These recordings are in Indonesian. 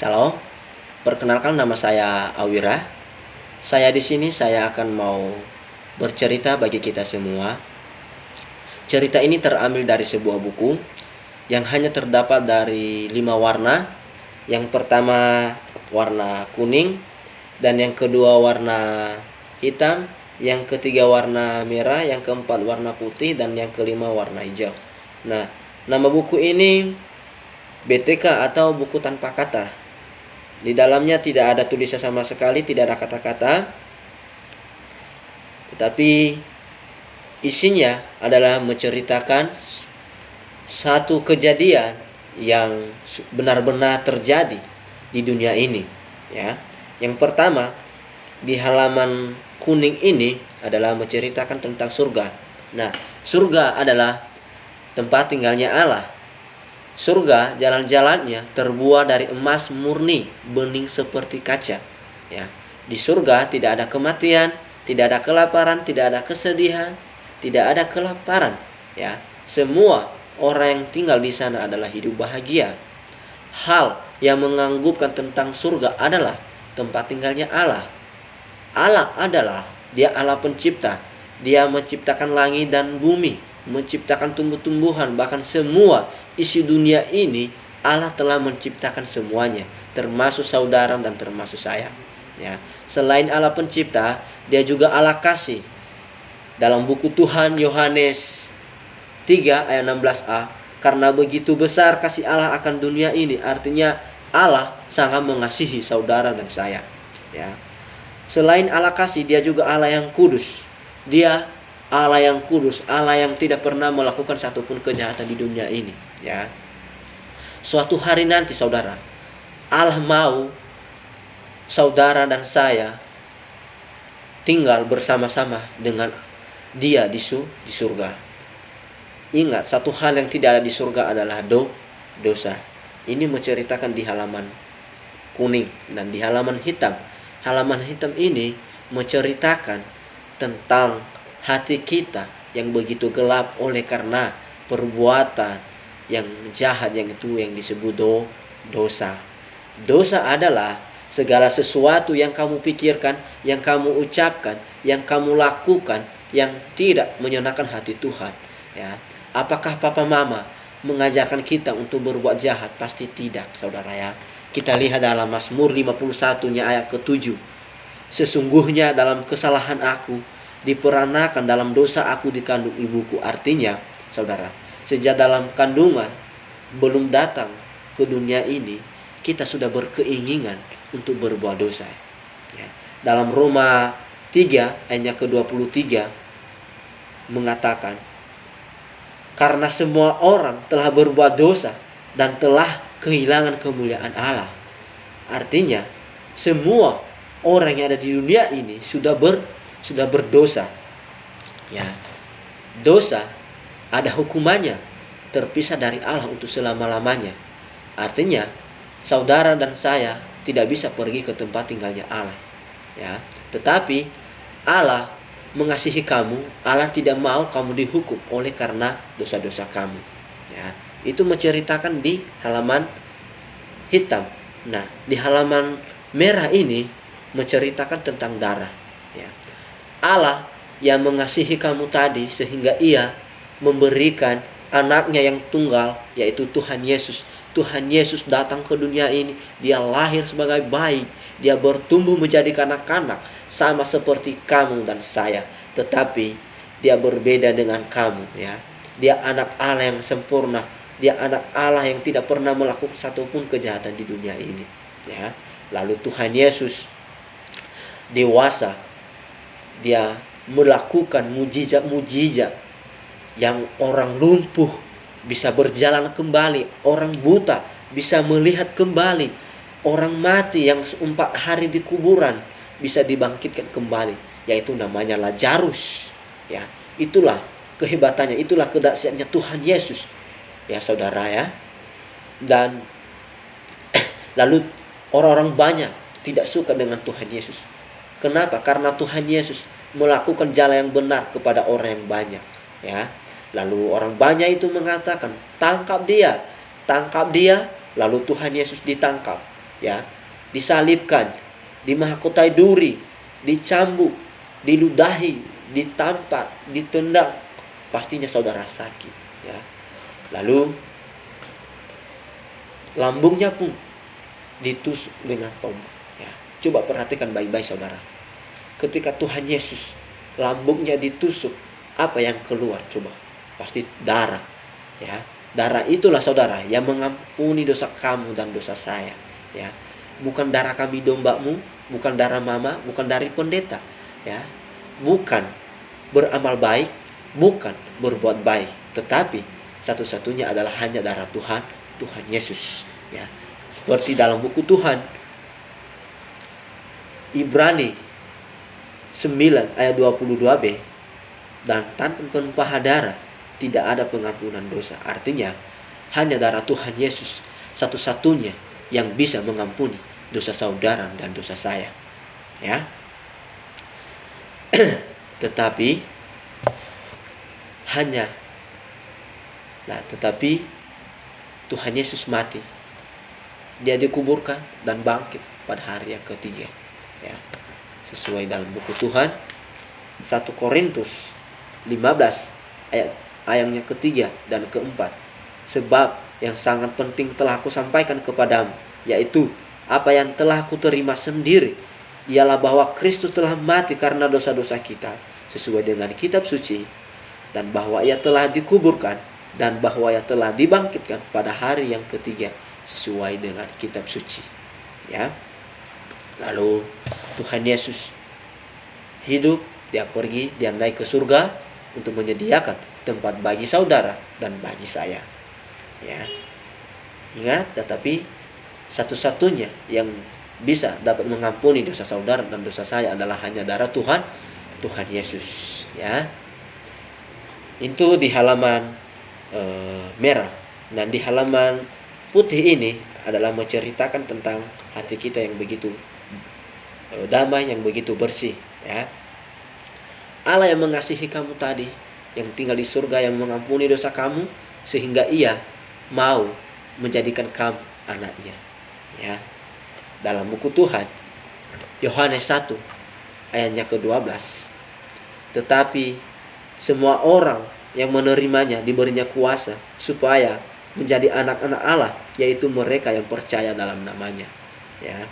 Shalom, perkenalkan nama saya Awira. Saya di sini akan mau bercerita bagi kita semua. Cerita ini terambil dari sebuah buku yang hanya terdapat dari 5 warna. Yang pertama warna kuning, dan yang kedua warna hitam, yang ketiga warna merah, yang keempat warna putih, dan yang kelima warna hijau. Nah, nama buku ini BTK atau buku tanpa kata. Di dalamnya tidak ada tulisan sama sekali, tidak ada kata-kata. Tetapi isinya adalah menceritakan satu kejadian yang benar-benar terjadi di dunia ini, ya. Yang pertama, di halaman kuning ini adalah menceritakan tentang surga. Nah, surga adalah tempat tinggalnya Allah. Surga jalan-jalannya terbuat dari emas murni, bening seperti kaca. Ya, di surga tidak ada kematian, tidak ada kelaparan, tidak ada kesedihan, tidak ada kelaparan. Ya, semua orang yang tinggal di sana adalah hidup bahagia. Hal yang menganggupkan tentang surga adalah tempat tinggalnya Allah. Allah adalah Dia Allah pencipta. Dia menciptakan langit dan bumi, menciptakan tumbuh-tumbuhan, bahkan semua isi dunia ini Allah telah menciptakan semuanya, termasuk saudara dan termasuk saya. Ya, selain Allah pencipta, Dia juga Allah kasih. Dalam buku Tuhan Yohanes 3 ayat 16a, karena begitu besar kasih Allah akan dunia ini, artinya Allah sangat mengasihi saudara dan saya. Ya. Selain Allah kasih, Dia juga Allah yang kudus. Dia Allah yang kudus, Allah yang tidak pernah melakukan satupun kejahatan di dunia ini, ya. Suatu hari nanti saudara, Allah mau saudara dan saya tinggal bersama-sama dengan Dia di surga. Ingat, satu hal yang tidak ada di surga adalah dosa. Ini menceritakan di halaman kuning dan di halaman hitam. Halaman hitam ini menceritakan tentang hati kita yang begitu gelap oleh karena perbuatan yang jahat, yang itu yang disebut dosa. Dosa adalah segala sesuatu yang kamu pikirkan, yang kamu ucapkan, yang kamu lakukan yang tidak menyenangkan hati Tuhan. Ya, apakah papa mama mengajarkan kita untuk berbuat jahat? Pasti tidak, saudara, ya. Kita lihat dalam Mazmur 51-nya ayat ke-7. Sesungguhnya dalam kesalahan aku diperanakan, dalam dosa aku dikandung ibuku. Artinya, saudara, sejak dalam kandungan belum datang ke dunia ini, kita sudah berkeinginan untuk berbuat dosa. Ya. Dalam Roma 3 ayatnya ke-23 mengatakan, karena semua orang telah berbuat dosa dan telah kehilangan kemuliaan Allah. Artinya, semua orang yang ada di dunia ini sudah berdosa. Ya. Dosa ada hukumannya, terpisah dari Allah untuk selama-lamanya. Artinya, saudara dan saya tidak bisa pergi ke tempat tinggalnya Allah. Ya. Tetapi Allah mengasihi kamu, Allah tidak mau kamu dihukum oleh karena dosa-dosa kamu. Ya. Itu menceritakan di halaman hitam. Nah, di halaman merah ini menceritakan tentang darah. Ya. Allah yang mengasihi kamu tadi sehingga Ia memberikan anaknya yang tunggal, yaitu Tuhan Yesus. Tuhan Yesus datang ke dunia ini. Dia lahir sebagai bayi. Dia bertumbuh menjadi kanak-kanak sama seperti kamu dan saya. Tetapi Dia berbeda dengan kamu, ya. Dia anak Allah yang sempurna. Dia anak Allah yang tidak pernah melakukan satupun kejahatan di dunia ini, ya. Lalu Tuhan Yesus dewasa, Dia melakukan mujizat-mujizat yang orang lumpuh bisa berjalan kembali, orang buta bisa melihat kembali, orang mati yang 4 hari di kuburan bisa dibangkitkan kembali, yaitu namanya Lazarus. Ya, itulah kehebatannya, itulah kedahsyatnya Tuhan Yesus. Ya, saudara, ya. Dan lalu orang-orang banyak tidak suka dengan Tuhan Yesus. Kenapa? Karena Tuhan Yesus melakukan jalan yang benar kepada orang yang banyak, ya. Lalu orang banyak itu mengatakan, tangkap dia. Lalu Tuhan Yesus ditangkap. ya, disalibkan, dimahkotai duri, dicambuk, diludahi, ditampar, ditendang, pastinya saudara sakit, ya. Lalu lambungnya pun ditusuk dengan tombak, ya. Coba perhatikan baik-baik saudara. Ketika Tuhan Yesus lambungnya ditusuk, apa yang keluar? Coba, pasti darah, ya. Darah itulah saudara yang mengampuni dosa kamu dan dosa saya, ya. Bukan darah kambing dombamu, bukan darah mama, bukan dari pendeta, ya. Bukan beramal baik, bukan berbuat baik, tetapi satu-satunya adalah hanya darah Tuhan Yesus, ya. Seperti dalam buku Tuhan Ibrani 9 ayat 22b, dan tanpa penumpahan darah tidak ada pengampunan dosa. Artinya hanya darah Tuhan Yesus satu-satunya yang bisa mengampuni dosa saudara dan dosa saya, ya. Tetapi Tuhan Yesus mati, dia dikuburkan dan bangkit pada hari yang ketiga, ya. Sesuai dalam buku Tuhan 1 Korintus 15 ayatnya ketiga dan keempat. Sebab yang sangat penting telah aku sampaikan kepadamu, yaitu apa yang telah aku terima sendiri, ialah bahwa Kristus telah mati karena dosa-dosa kita sesuai dengan kitab suci, dan bahwa ia telah dikuburkan, dan bahwa ia telah dibangkitkan pada hari yang ketiga sesuai dengan kitab suci, ya. Lalu Tuhan Yesus hidup, dia pergi, dia naik ke surga untuk menyediakan tempat bagi saudara dan bagi saya, ya. Ingat, tetapi satu-satunya yang bisa dapat mengampuni dosa saudara dan dosa saya adalah hanya darah Tuhan Yesus, ya. Itu di halaman merah, dan di halaman putih ini adalah menceritakan tentang hati kita yang begitu damai, yang begitu bersih, ya. Allah yang mengasihi kamu tadi, yang tinggal di surga, yang mengampuni dosa kamu, sehingga ia mau menjadikan kamu anaknya, ya. Dalam buku Tuhan Yohanes 1 ayatnya ke-12, tetapi semua orang yang menerimanya diberinya kuasa supaya menjadi anak-anak Allah, yaitu mereka yang percaya dalam namanya, ya.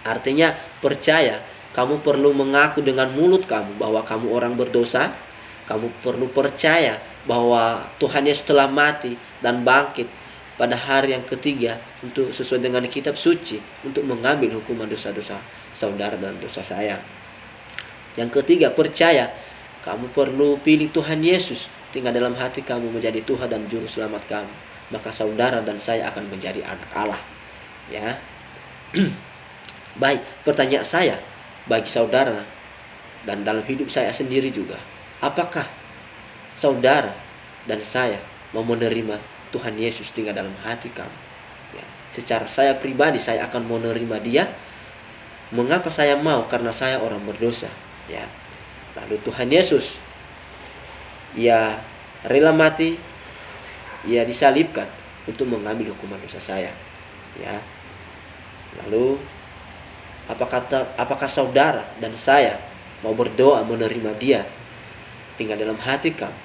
Artinya percaya, kamu perlu mengaku dengan mulut kamu bahwa kamu orang berdosa. Kamu perlu percaya bahwa Tuhan Yesus telah mati dan bangkit pada hari yang ketiga untuk sesuai dengan kitab suci, untuk mengambil hukuman dosa-dosa saudara dan dosa saya. Yang ketiga, percaya, kamu perlu pilih Tuhan Yesus tinggal dalam hati kamu menjadi Tuhan dan juru selamat kamu. Maka saudara dan saya akan menjadi anak Allah, ya. Baik, pertanyaan saya bagi saudara dan dalam hidup saya sendiri juga, apakah saudara dan saya mau menerima Tuhan Yesus tinggal dalam hati kamu, ya. Secara saya pribadi, saya akan menerima dia. Mengapa saya mau? Karena saya orang berdosa, ya. Lalu Tuhan Yesus, ia rela mati, ia disalibkan untuk mengambil hukuman dosa saya, ya. Lalu apakah saudara dan saya mau berdoa menerima dia tinggal dalam hati kamu?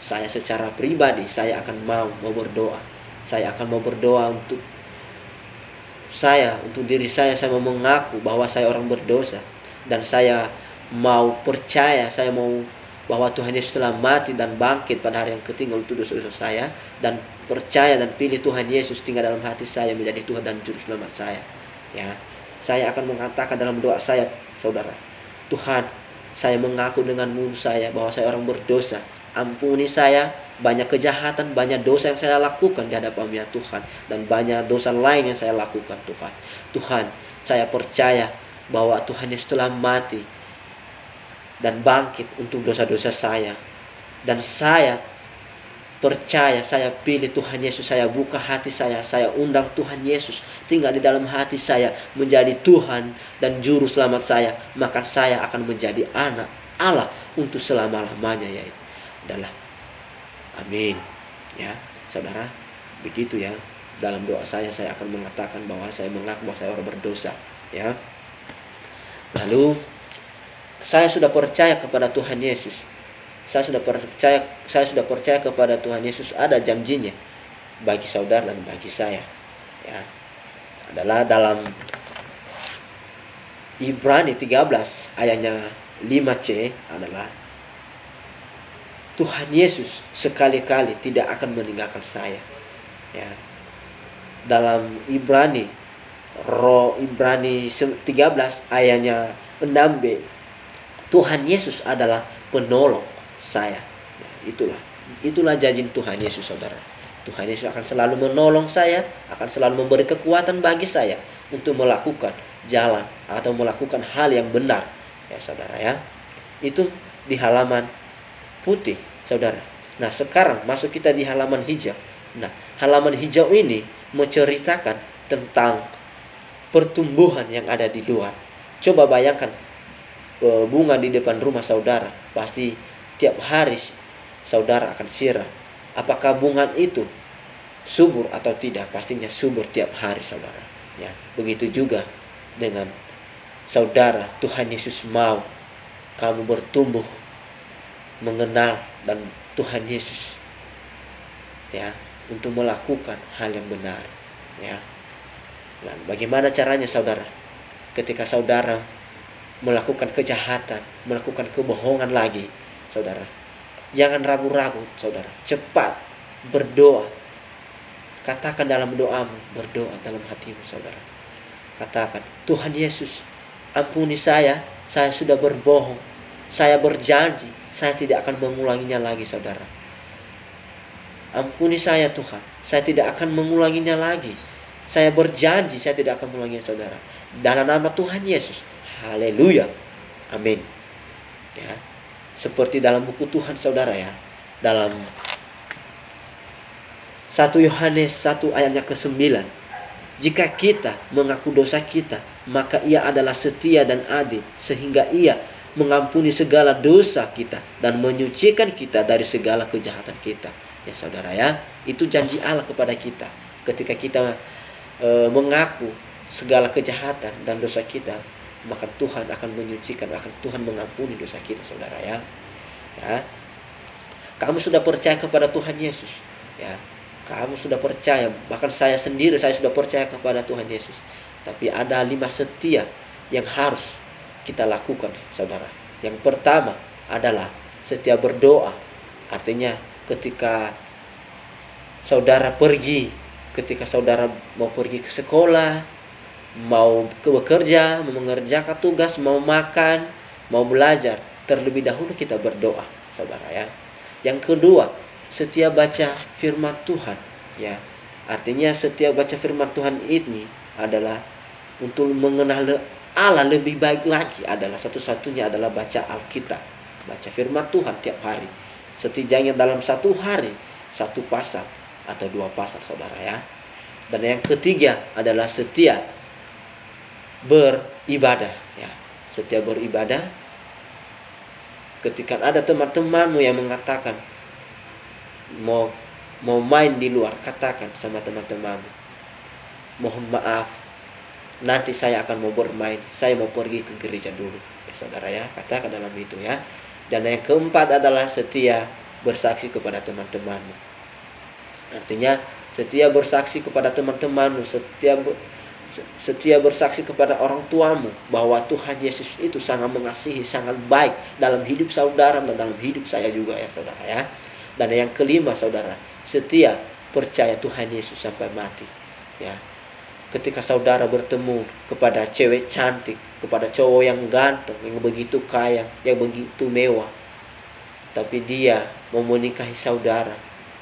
Saya secara pribadi, saya akan mau berdoa. Saya akan mau berdoa untuk diri saya mau mengaku bahwa saya orang berdosa, dan saya mau percaya, saya mau bahwa Tuhan Yesus telah mati dan bangkit pada hari yang ketiga untuk dosa-dosa saya, dan percaya dan pilih Tuhan Yesus tinggal dalam hati saya menjadi Tuhan dan juru selamat saya, ya. Saya akan mengatakan dalam doa saya, saudara, Tuhan, saya mengaku dengan mulut saya bahwa saya orang berdosa. Ampuni saya, banyak kejahatan, banyak dosa yang saya lakukan di hadapan-Mu, ya Tuhan, dan banyak dosa lain yang saya lakukan, Tuhan. Tuhan, saya percaya bahwa Tuhan Yesus telah mati dan bangkit untuk dosa-dosa saya, dan saya percaya, saya pilih Tuhan Yesus, saya buka hati saya undang Tuhan Yesus tinggal di dalam hati saya menjadi Tuhan dan juru selamat saya. Maka saya akan menjadi anak Allah untuk selama-lamanya, yaitu adalah amin, ya saudara. Begitu, ya. Dalam doa saya akan mengatakan bahwa saya mengaku bahwa saya orang berdosa, ya. Lalu saya sudah percaya kepada Tuhan Yesus. Saya sudah percaya kepada Tuhan Yesus, ada janjinya bagi saudara dan bagi saya, ya. Adalah dalam Ibrani 13 ayatnya 5c adalah Tuhan Yesus sekali-kali tidak akan meninggalkan saya, ya. Dalam Ibrani 13 ayatnya 6b, Tuhan Yesus adalah penolong saya. Nah, itulah janji Tuhan Yesus, saudara. Tuhan Yesus akan selalu menolong saya, akan selalu memberi kekuatan bagi saya untuk melakukan jalan atau melakukan hal yang benar, ya saudara, ya. Itu di halaman putih, saudara. Nah, sekarang masuk kita di halaman hijau. Nah, halaman hijau ini menceritakan tentang pertumbuhan yang ada di luar. Coba bayangkan bunga di depan rumah saudara, pasti tiap hari saudara akan siram. Apakah bunga itu subur atau tidak? Pastinya subur tiap hari, saudara, ya. Begitu juga dengan saudara. Tuhan Yesus mau kamu bertumbuh mengenal dan Tuhan Yesus, ya, untuk melakukan hal yang benar, ya. Dan bagaimana caranya, saudara? Ketika saudara melakukan kejahatan, melakukan kebohongan lagi, saudara, jangan ragu-ragu, saudara. Cepat berdoa. Katakan dalam doamu, berdoa dalam hatimu, saudara. Katakan, Tuhan Yesus, ampuni saya sudah berbohong. Saya berjanji, saya tidak akan mengulanginya lagi, saudara. Ampuni saya, Tuhan, saya tidak akan mengulanginya lagi. Saya berjanji, saya tidak akan mengulanginya, saudara. Dalam nama Tuhan Yesus. Haleluya. Amin. Ya. Seperti dalam buku Tuhan, saudara, ya. Dalam 1 Yohanes 1 ayatnya ke-9. Jika kita mengaku dosa kita, maka Ia adalah setia dan adil, sehingga Ia mengampuni segala dosa kita dan menyucikan kita dari segala kejahatan kita. Ya saudara, ya. Itu janji Allah kepada kita. Ketika kita mengaku segala kejahatan dan dosa kita, maka Tuhan akan menyucikan, akan Tuhan mengampuni dosa kita, saudara, ya. Ya. Kamu sudah percaya kepada Tuhan Yesus, ya. Kamu sudah percaya, bahkan saya sendiri, saya sudah percaya kepada Tuhan Yesus. Tapi ada 5 setia yang harus kita lakukan, saudara. Yang pertama adalah setia berdoa. Artinya ketika saudara mau pergi ke sekolah, mau bekerja, mau mengerjakan tugas, mau makan, mau belajar, terlebih dahulu kita berdoa, saudara, ya. Yang kedua, setia baca firman Tuhan, ya. Artinya setiap baca firman Tuhan ini adalah untuk mengenal Allah lebih baik lagi, adalah satu-satunya adalah baca Alkitab, baca firman Tuhan tiap hari. Setidaknya dalam 1 hari 1 pasal atau 2 pasal, saudara, ya. Dan yang ketiga adalah setia beribadah, ya. Setia beribadah. Ketika ada teman-temanmu yang mengatakan mau main di luar, katakan sama teman-temanmu, mohon maaf, nanti saya akan mau bermain, saya mau pergi ke gereja dulu, ya saudara, ya. Katakan dalam itu, ya. Dan yang keempat adalah setia bersaksi kepada teman-temanmu. Artinya setia bersaksi kepada teman-temanmu, setia bersaksi kepada orang tuamu bahwa Tuhan Yesus itu sangat mengasihi, sangat baik dalam hidup saudara dan dalam hidup saya juga, ya saudara, ya. Dan yang kelima, saudara, setia percaya Tuhan Yesus sampai mati, ya. Ketika saudara bertemu kepada cewek cantik, kepada cowok yang ganteng, yang begitu kaya, yang begitu mewah, tapi dia mau menikahi saudara,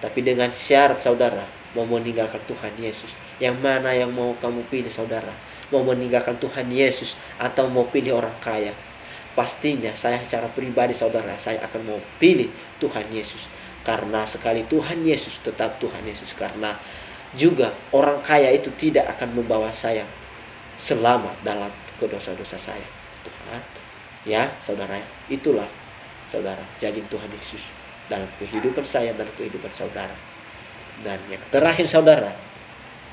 tapi dengan syarat saudara mau meninggalkan Tuhan Yesus, yang mana yang mau kamu pilih, saudara? Mau meninggalkan Tuhan Yesus atau mau pilih orang kaya? Pastinya saya secara pribadi, saudara, saya akan mau pilih Tuhan Yesus. Karena sekali Tuhan Yesus, tetap Tuhan Yesus. Karena juga orang kaya itu tidak akan membawa saya selamat dalam dosa-dosa saya, Tuhan, ya saudara. Itulah, saudara, janji Tuhan Yesus dalam kehidupan saya dan kehidupan saudara. Dan yang terakhir, saudara,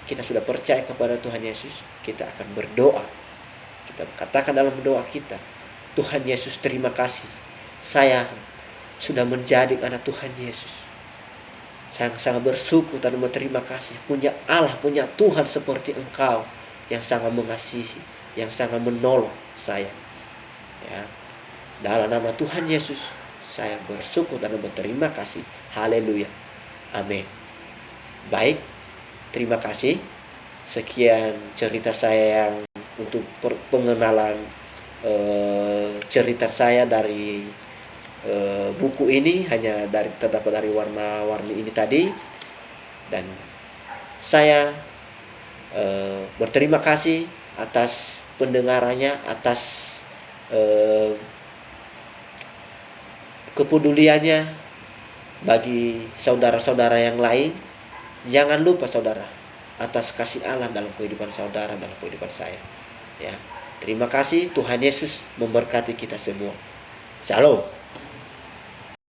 kita sudah percaya kepada Tuhan Yesus, kita akan berdoa. Kita katakan dalam doa kita, Tuhan Yesus, terima kasih. Saya sudah menjadi anak Tuhan Yesus. Saya sangat bersyukur dan berterima kasih punya Allah, punya Tuhan seperti Engkau yang sangat mengasihi, yang sangat menolong saya. Ya. Dalam nama Tuhan Yesus, saya bersyukur dan berterima kasih. Haleluya. Amin. Baik, terima kasih. Sekian cerita saya yang untuk pengenalan cerita saya dari buku ini, hanya terdapat dari warna-warni ini tadi. Dan saya berterima kasih atas pendengarannya, atas kepeduliannya bagi saudara-saudara yang lain. Jangan lupa saudara, atas kasih Allah dalam kehidupan saudara, dalam kehidupan saya. Ya, terima kasih. Tuhan Yesus memberkati kita semua. Shalom.